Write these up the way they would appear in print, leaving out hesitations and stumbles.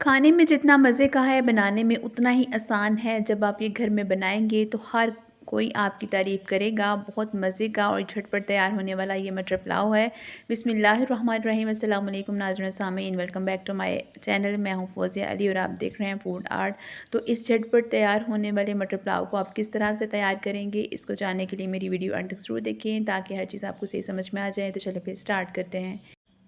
खाने में जितना मज़े का है, बनाने में उतना ही आसान है। जब आप ये घर में बनाएँगे तो हर कोई आपकी तारीफ़ करेगा। बहुत मज़े का और झटपट तैयार होने वाला ये मटर पुलाव है। बिस्मिल्लाहिर्रहमानिर्रहीम। अस्सलाम वालेकुम नाज़रीन सामीन, welcome back to my channel. मैं हूँ फ़ौज़िया अली और आप देख रहे हैं फूड आर्ट। तो इस झटपट तैयार होने वाले मटर पुलाव को आप किस तरह से तैयार करेंगे, इसको जानने के लिए मेरी वीडियो अंत तक ज़रूर देखें ताकि हर चीज़ आपको सही समझ में आ जाए। तो चलिए फिर स्टार्ट करते हैं।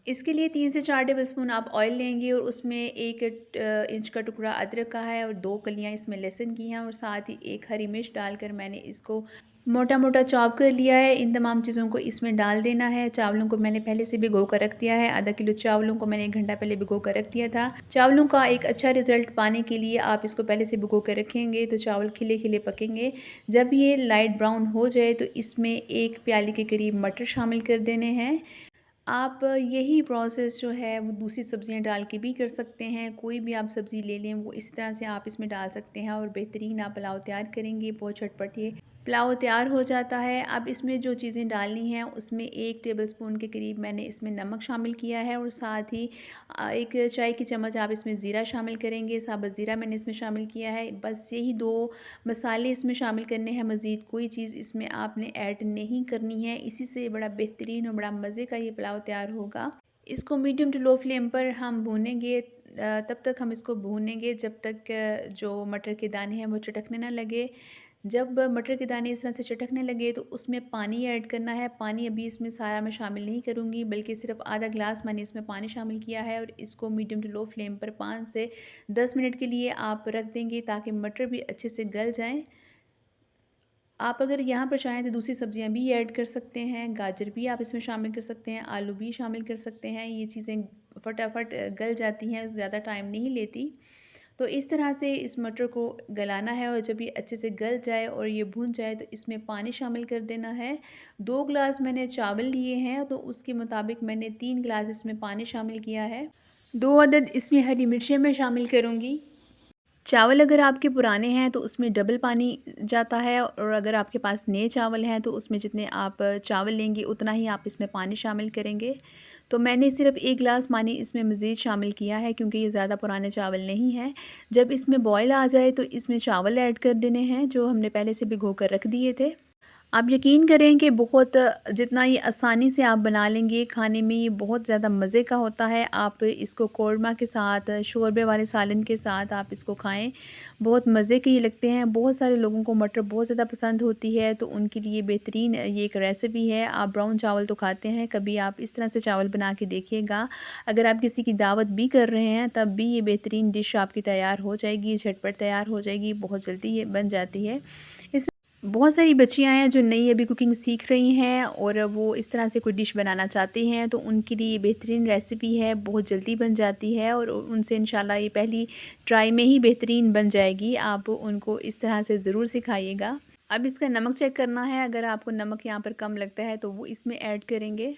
इसके लिए 3 से 4 टेबलस्पून आप ऑयल लेंगे और उसमें 1 इंच का टुकड़ा अदरक का है और 2 कलियां इसमें लहसुन की हैं और साथ ही 1 हरी मिर्च डालकर मैंने इसको मोटा मोटा चॉप कर लिया है। इन तमाम चीज़ों को इसमें डाल देना है। चावलों को मैंने पहले से भिगो कर रख दिया है। आधा किलो चावलों को मैंने 1 घंटा पहले भिगो कर रख दिया था। चावलों का एक अच्छा रिज़ल्ट पाने के लिए आप इसको पहले से भिगो कर रखेंगे तो चावल खिले खिले पकेंगे। जब ये लाइट ब्राउन हो जाए तो इसमें 1 प्याली के करीब मटर शामिल कर देने हैं। आप यही प्रोसेस जो है वो दूसरी सब्ज़ियाँ डाल के भी कर सकते हैं। कोई भी आप सब्ज़ी ले लें वो इसी तरह से आप इसमें डाल सकते हैं और बेहतरीन आप पुलाव तैयार करेंगे। बहुत झटपट ये पुलाव तैयार हो जाता है। अब इसमें जो चीज़ें डालनी हैं उसमें 1 टेबलस्पून के करीब मैंने इसमें नमक शामिल किया है और साथ ही 1 चाय की चम्मच आप इसमें ज़ीरा शामिल करेंगे। साबुत ज़ीरा मैंने इसमें शामिल किया है। बस यही 2 मसाले इसमें शामिल करने हैं, मज़ीद कोई चीज़ इसमें आपने ऐड नहीं करनी है। इसी से बड़ा बेहतरीन और बड़ा मज़े का ये पुलाव तैयार होगा। इसको मीडियम टू लो फ्लेम पर हम भूनेंगे। तब तक हम इसको भूनेंगे जब तक जो मटर के दाने हैं वो चटकने ना लगे। जब मटर के दाने इस तरह से चटकने लगे तो उसमें पानी ऐड करना है। पानी अभी इसमें सारा मैं शामिल नहीं करूँगी, बल्कि सिर्फ आधा ग्लास मैंने इसमें पानी शामिल किया है और इसको मीडियम टू लो फ्लेम पर 5 से 10 मिनट के लिए आप रख देंगे ताकि मटर भी अच्छे से गल जाएँ। आप अगर यहाँ पर चाहें तो दूसरी सब्जियां भी ऐड कर सकते हैं। गाजर भी आप इसमें शामिल कर सकते हैं, आलू भी शामिल कर सकते हैं। ये चीज़ें फटाफट गल जाती हैं, ज़्यादा टाइम नहीं लेती। तो इस तरह से इस मटर को गलाना है और जब ये अच्छे से गल जाए और ये भून जाए तो इसमें पानी शामिल कर देना है। 2 ग्लास मैंने चावल लिए हैं तो उसके मुताबिक मैंने 3 ग्लास इसमें पानी शामिल किया है। 2 अदद इसमें हरी मिर्चें मैं शामिल करूँगी। चावल अगर आपके पुराने हैं तो उसमें डबल पानी जाता है और अगर आपके पास नए चावल हैं तो उसमें जितने आप चावल लेंगे उतना ही आप इसमें पानी शामिल करेंगे। तो मैंने सिर्फ 1 गिलास पानी इसमें मज़ीद शामिल किया है क्योंकि ये ज़्यादा पुराने चावल नहीं हैं। जब इसमें बॉयल आ जाए तो इसमें चावल ऐड कर देने हैं जो हमने पहले से भिगो कर रख दिए थे। आप यकीन करें कि बहुत जितना ये आसानी से आप बना लेंगे, खाने में ये बहुत ज़्यादा मज़े का होता है। आप इसको कौरमा के साथ, शोरबे वाले सालन के साथ आप इसको खाएं, बहुत मज़े के ये लगते हैं। बहुत सारे लोगों को मटर बहुत ज़्यादा पसंद होती है तो उनके लिए बेहतरीन ये एक रेसिपी है। आप ब्राउन चावल तो खाते हैं, कभी आप इस तरह से चावल बना के देखिएगा। अगर आप किसी की दावत भी कर रहे हैं तब भी ये बेहतरीन डिश आपकी तैयार हो जाएगी, झटपट तैयार हो जाएगी, बहुत जल्दी ये बन जाती है। बहुत सारी बच्चियाँ हैं जो नई अभी कुकिंग सीख रही हैं और वो इस तरह से कोई डिश बनाना चाहती हैं तो उनके लिए ये बेहतरीन रेसिपी है, बहुत जल्दी बन जाती है और उनसे इंशाल्लाह ये पहली ट्राई में ही बेहतरीन बन जाएगी। आप उनको इस तरह से ज़रूर सिखाइएगा। अब इसका नमक चेक करना है। अगर आपको नमक यहाँ पर कम लगता है तो वो इसमें ऐड करेंगे।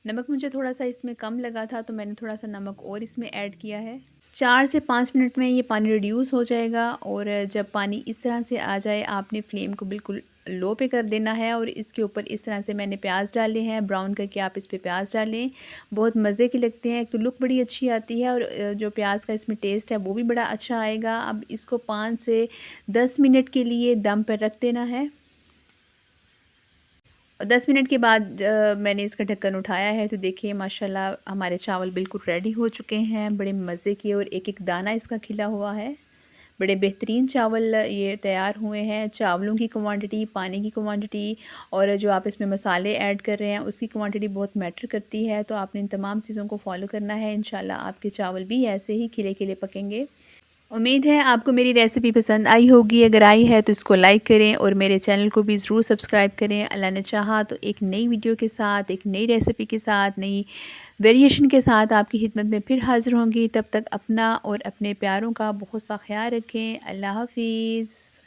नमक मुझे थोड़ा सा इसमें कम लगा था तो मैंने थोड़ा सा नमक और इसमें ऐड किया है। 4 से 5 मिनट में ये पानी रिड्यूस हो जाएगा और जब पानी इस तरह से आ जाए आपने फ्लेम को बिल्कुल लो पे कर देना है और इसके ऊपर इस तरह से मैंने प्याज डाले हैं, ब्राउन करके आप इस पे प्याज डालें। बहुत मज़े के लगते हैं, एक तो लुक बड़ी अच्छी आती है और जो प्याज का इसमें टेस्ट है वो भी बड़ा अच्छा आएगा। अब इसको 5 से 10 मिनट के लिए दम पर रख देना है। 10 मिनट के बाद मैंने इसका ढक्कन उठाया है तो देखिए माशाल्लाह हमारे चावल बिल्कुल रेडी हो चुके हैं, बड़े मज़े के और एक एक दाना इसका खिला हुआ है। बड़े बेहतरीन चावल ये तैयार हुए हैं। चावलों की क्वांटिटी, पानी की क्वांटिटी और जो आप इसमें मसाले ऐड कर रहे हैं उसकी क्वांटिटी बहुत मैटर करती है। तो आपने इन तमाम चीज़ों को फॉलो करना है। इंशाल्लाह आपके चावल भी ऐसे ही खिले खिले पकेंगे। उम्मीद है आपको मेरी रेसिपी पसंद आई होगी। अगर आई है तो इसको लाइक करें और मेरे चैनल को भी ज़रूर सब्सक्राइब करें। अल्लाह ने चाहा तो एक नई वीडियो के साथ, एक नई रेसिपी के साथ, नई वेरिएशन के साथ आपकी खिदमत में फिर हाज़िर होंगी। तब तक अपना और अपने प्यारों का बहुत सा ख्याल रखें। अल्लाह हाफ़िज़।